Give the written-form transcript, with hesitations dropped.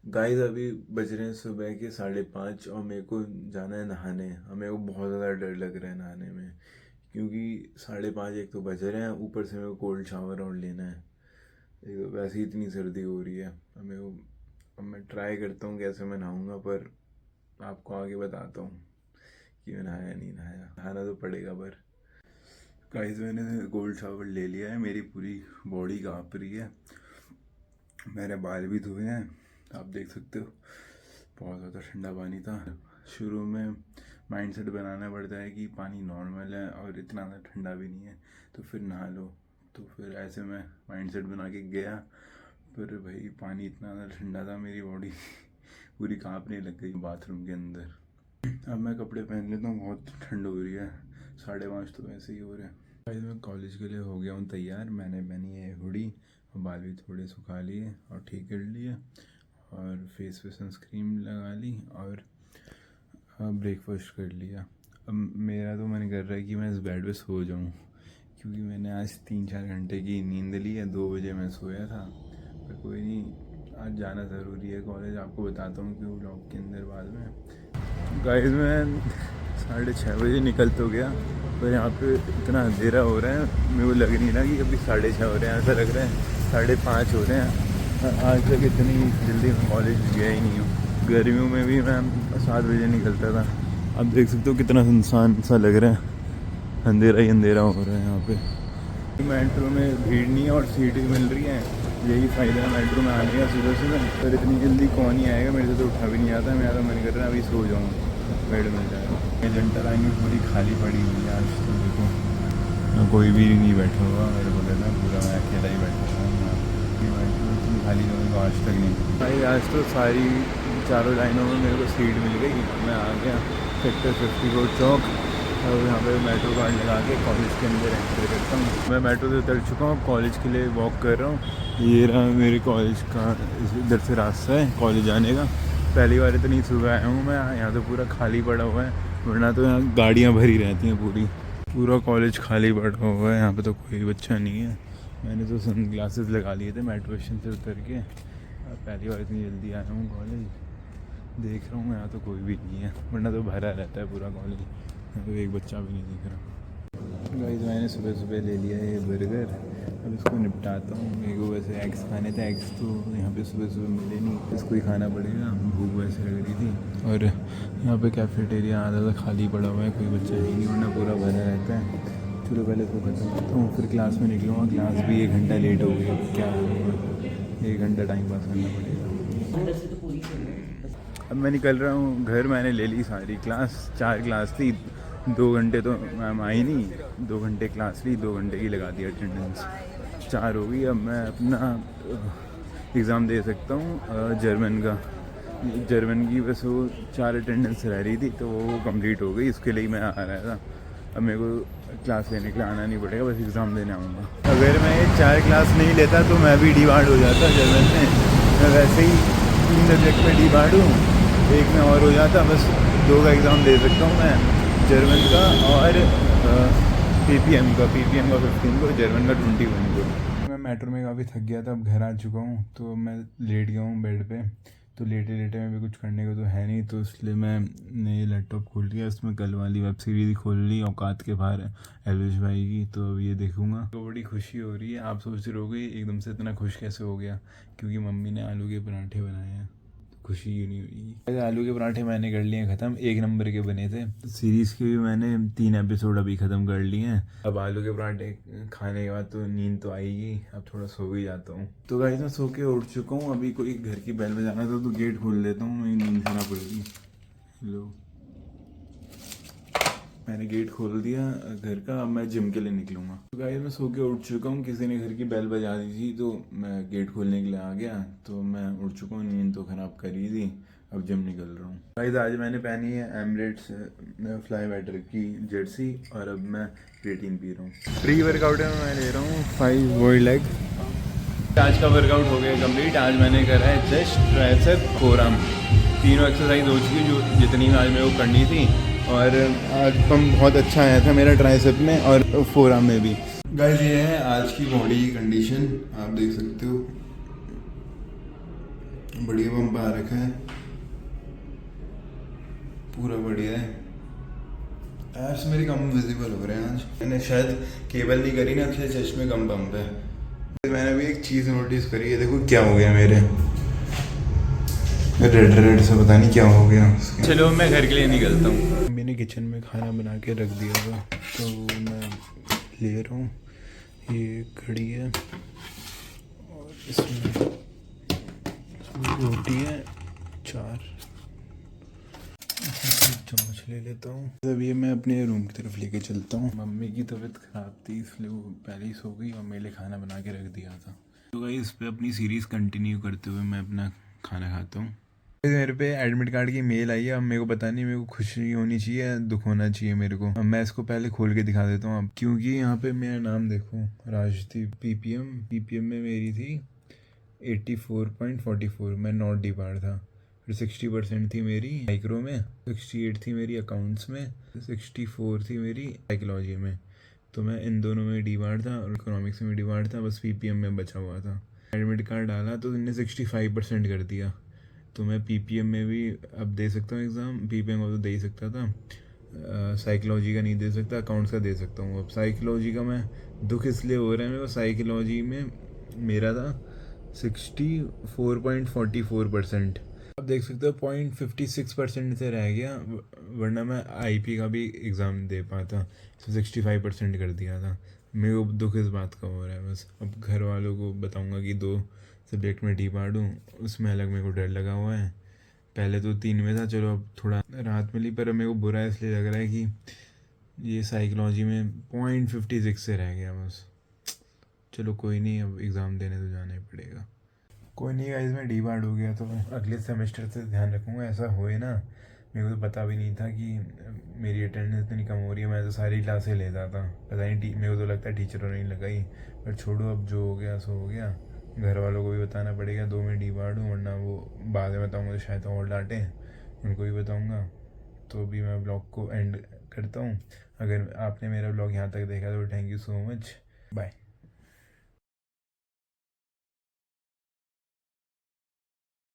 Guys अभी बज रहे हैं सुबह के 5:30 और मेरे को जाना है नहाने। और मेरे को बहुत ज़्यादा डर लग रहा है नहाने में, क्योंकि 5:30 एक तो बज रहे हैं, ऊपर से मेरे को कोल्ड शावर और लेना है। एक तो वैसे ही इतनी सर्दी हो रही है। अब मैं ट्राई करता हूँ कैसे मैं नहाऊंगा, पर आपको आगे बताता हूँ कि मैं नहाया नहीं नहाया। नहाना तो पड़ेगा। पर गाइस मैंने कोल्ड शावर ले लिया है, मेरी पूरी बॉडी काँप रही है। मेरे बाल भी धोए हैं, आप देख सकते हो। बहुत ज़्यादा ठंडा पानी था। शुरू में माइंडसेट बनाना पड़ता है कि पानी नॉर्मल है और इतना ज़्यादा ठंडा भी नहीं है, तो फिर नहा लो। तो फिर ऐसे मैं माइंडसेट बना के गया, पर भाई पानी इतना ज़्यादा ठंडा था, मेरी बॉडी पूरी काँपने लग गई बाथरूम के अंदर। अब मैं कपड़े पहन लेता हूँ, बहुत ठंड हो रही है। 5:30 तो वैसे ही हो रहे हैं। भाई मैं कॉलेज के लिए हो गया हूँ तैयार। मैंने पहनी है हुडी और बाल भी थोड़े सुखा लिए और ठीक कर लिए, और फेस पे सनस्क्रीन लगा ली, और ब्रेकफास्ट कर लिया। अब मेरा तो मन कर रहा है कि मैं इस बेड पे सो जाऊँ, क्योंकि मैंने आज 3-4 घंटे की नींद ली है। 2 बजे मैं सोया था। पर कोई नहीं, आज जाना ज़रूरी है कॉलेज। आपको बताता हूँ क्यों ब्लॉग के अंदर बाद में। गाइस मैं 6:30 बजे निकल तो गया, पर यहाँ पे इतना अंधेरा हो रहा है, मेरे को लग नहीं रहा कि अभी 6:30 हो रहे हैं। ऐसा लग रहा है 5:30 हो रहे हैं। आज तक इतनी जल्दी मैं कॉलेज गया ही नहीं हूँ। गर्मियों में भी मैं 7 बजे निकलता था। आप देख सकते हो कितना सुनसान सा लग रहा है, अंधेरा ही अंधेरा हो रहा है यहाँ पे। मेट्रो में भीड़ नहीं है और सीटें मिल रही हैं, यही फ़ायदा है मेट्रो में आने का सुबह सुबह। पर इतनी जल्दी कौन ही आएगा, मेरे से तो उठा भी नहीं आता। मेरा तो मन कर रहा है अभी सो जाऊँ, बेड मिल जाएगा। जनता लाइन भी पूरी खाली पड़ी हुई है आज तो। देखो कोई भी नहीं बैठा हुआ, मेरे को लगा पूरा मैं अकेला ही बैठा हुआ हूँ। मेट्रो इतनी खाली होने को आज तक नहीं भाई। आज तो सारी चारों लाइनों में मेरे को सीट मिल गई। मैं आ गया सेक्टर 54 चौक, और यहाँ पे मेट्रो कार्ड लगा के कॉलेज के अंदर एंटर करता हूँ। मैं मेट्रो से उतर चुका हूँ, कॉलेज के लिए वॉक कर रहा हूँ। ये रहा मेरे कॉलेज का, इधर से रास्ता है कॉलेज जाने का। पहली बार इतनी सुबह आया हूँ मैं, यहाँ तो पूरा खाली पड़ा हुआ है, वरना तो यहाँ गाड़ियाँ भरी रहती हैं पूरी। पूरा कॉलेज खाली पड़ा हुआ है, यहाँ पर तो कोई बच्चा नहीं है। मैंने तो सन ग्लासेस लगा लिए थे मेट्रो स्टेशन से उतर के। पहली बार इतनी जल्दी आया हूँ कॉलेज। देख रहा हूँ यहाँ तो कोई भी नहीं है, वरना तो भरा रहता है पूरा कॉलेज। यहाँ तो एक बच्चा भी नहीं दिख रहा। गाइस मैंने सुबह सुबह ले लिया है ये बर्गर, अब इसको निपटाता हूँ। मेरे को वैसे एग्स खाने थे, एग्स तो यहाँ पे सुबह सुबह मिले नहीं, इसको ही खाना पड़ेगा। भूख वैसे लग रही थी। और यहाँ पे कैफेटेरिया आधा तो खाली पड़ा हुआ है, कोई बच्चा ही नहीं, वरना पूरा भरा रहता है। चलो पहले इसको खत्म करता हूँ, फिर क्लास में निकलूँगा। क्लास भी 1 घंटा लेट हो गई, अब क्या होगा, 1 घंटा टाइम पास करना पड़ेगा। अब मैं निकल रहा हूँ घर। मैंने ले ली सारी क्लास, 4 क्लास थी। 2 घंटे तो मैम आई नहीं, 2 घंटे क्लास ली, 2 घंटे की लगा दी अटेंडेंस, 4 हो गई। अब मैं अपना एग्ज़ाम दे सकता हूँ जर्मन का। जर्मन की बस वो 4 अटेंडेंस रह रही थी, तो वो कंप्लीट हो गई, उसके लिए मैं आ रहा था। अब मेरे को क्लास लेने के लिए आना नहीं पड़ेगा, बस एग्ज़ाम देने आऊँगा। अगर मैं ये 4 क्लास नहीं लेता तो मैं भी डिवार्ड हो जाता जर्मन में। मैं वैसे ही 3 सब्जेक्ट में डिवार्ड हूँ, एक में और हो जाता। बस 2 का एग्ज़ाम दे सकता हूँ मैं, जर्मन का और पीपीएम का 15 को, जर्मन का 21 को। मैं मेट्रो में काफ़ी थक गया था, अब घर आ चुका हूँ, तो मैं लेट गया हूँ बेड पे। तो लेटे लेटे में भी कुछ करने को तो है नहीं, तो इसलिए मैंने ये लैपटॉप खोल लिया। इसमें कल वाली वेब सीरीज़ खोल ली, औकात के बाहर एलविश भाई की, तो अब ये देखूंगा। तो बड़ी खुशी हो रही है। आप सोच रहे होगे एकदम से इतना खुश कैसे हो गया, क्योंकि मम्मी ने आलू के पराठे बनाए हैं। खुशी ही नहीं हुई। आलू के पराठे मैंने कर लिए ख़त्म, 1 नंबर के बने थे। सीरीज़ के भी मैंने 3 एपिसोड अभी ख़त्म कर लिए हैं। अब आलू के पराठे खाने के बाद तो नींद तो आएगी, अब थोड़ा सो भी जाता हूँ। तो गाइस मैं सो के उठ चुका हूँ। अभी कोई घर की बेल बजाना था, तो गेट खोल देता हूँ, मेरी नींद खराब पड़ेगी। हेलो, मैंने गेट खोल दिया घर का। अब मैं जिम के लिए निकलूँगा। तो गाइस मैं सो के उठ चुका हूँ, किसी ने घर की बेल बजा दी थी, तो मैं गेट खोलने के लिए आ गया। तो मैं उठ चुका हूँ, नींद तो ख़राब कर ही थी। अब जिम निकल रहा हूँ। गाइस आज मैंने पहनी है एमरेट्स फ्लाई बैटर की जर्सी, और अब मैं प्रोटीन पी रहा हूँ। प्री वर्कआउट में मैं ले रहा हूँ 5 बॉइल्ड लेग। आज का वर्कआउट हो गया कंप्लीट। आज मैंने करा है चेस्ट, ट्राइसेप, फोरआर्म, तीनों एक्सरसाइज हो चुकी जो जितनी आज मेरे को करनी थी। और आज पंप बहुत अच्छा आया था मेरा ट्राइसेप में और फोरआर्म में भी। गाइस ये है आज की बॉडी की कंडीशन, आप देख सकते हो। बढ़िया बम्प आ रखा है, पूरा बढ़िया है। एप्स मेरी कम विजिबल हो रहे हैं आज, मैंने शायद केबल नहीं करी ना, इसलिए चश्मे कम बम्प है। मैंने भी एक चीज़ नोटिस करी है, देखो क्या हो गया मेरे रेड रेड से, पता नहीं क्या हो गया। चलो मैं घर के लिए निकलता हूँ। मैंने किचन में खाना बना के रख दिया था, तो मैं ले रहा हूँ। ये घड़ी है और इसमें रोटी है 4, चम्मच ले लेता हूँ। अब ये मैं अपने रूम की तरफ लेके चलता हूँ। मम्मी की तबीयत ख़राब थी, इसलिए वो पहले ही सो गई और मेरे लिए खाना बना के रख दिया था। तो गाइस इस पे अपनी सीरीज़ कंटिन्यू करते हुए मैं अपना खाना खाता हूँ। मेरे पे एडमिट कार्ड की मेल आई है। अब मेरे को पता नहीं, मेरे को खुशी होनी चाहिए, दुख होना चाहिए मेरे को। अब मैं इसको पहले खोल के दिखा देता हूँ अब, क्योंकि यहाँ पे मेरा नाम देखो, राजदीप। पीपीएम में मेरी थी 84.44, मैं नॉट डिपार्ट था। फिर 60% थी मेरी माइक्रो में, 68 थी मेरी अकाउंट्स में, 64 थी मेरी साइकोलॉजी में। तो मैं इन दोनों में डिपार्ट था और इकोनॉमिक्स में डिपार्ट था, बस पीपीएम में बचा हुआ था। एडमिट कार्ड डाला तो इनने 65% कर दिया। तो मैं पीपीएम में भी अब दे सकता हूँ एग्ज़ाम। पीपीएम को तो दे ही सकता था, साइकोलॉजी का नहीं दे सकता, अकाउंट्स का दे सकता हूँ। अब साइकोलॉजी का मैं दुख इसलिए हो रहा है मेरे को, साइकोलॉजी में मेरा था 64.44%। अब देख सकते हो 0.56% से रह गया, वरना मैं आईपी का भी एग्ज़ाम दे पाता। 65% कर दिया था। मेरे को दुख इस बात का हो रहा है बस। अब घर वालों को बताऊंगा कि 2 सब्जेक्ट में डी पार्ट हूँ, उसमें अलग मेरे को डर लगा हुआ है। पहले तो 3 में था, चलो अब थोड़ा राहत मिली, पर मेरे को बुरा इसलिए लग रहा है कि ये साइकोलॉजी में 0.56 से रह गया बस। चलो कोई नहीं, अब एग्ज़ाम देने तो जाना ही पड़ेगा। कोई नहीं गाइस, मैं डी बार्ड हो गया तो अगले सेमेस्टर से ध्यान रखूँगा, ऐसा होए ना। मेरे को तो पता भी नहीं था कि मेरी अटेंडेंस इतनी कम हो रही है। मैं तो सारी क्लासें लेता था, पता नहीं मेरे को तो लगता है टीचरों ने लगाई। पर छोड़ो, अब जो हो गया सो हो गया। घर वालों को भी बताना पड़ेगा 2 में डी बार्ड हूँ, वरना वो बाद में बताऊँगा तो शायद और डांटें। उनको भी बताऊँगा। तो अभी मैं ब्लॉग को एंड करता हूँ। अगर आपने मेरा ब्लॉग यहाँ तक देखा तो thank you so much, bye.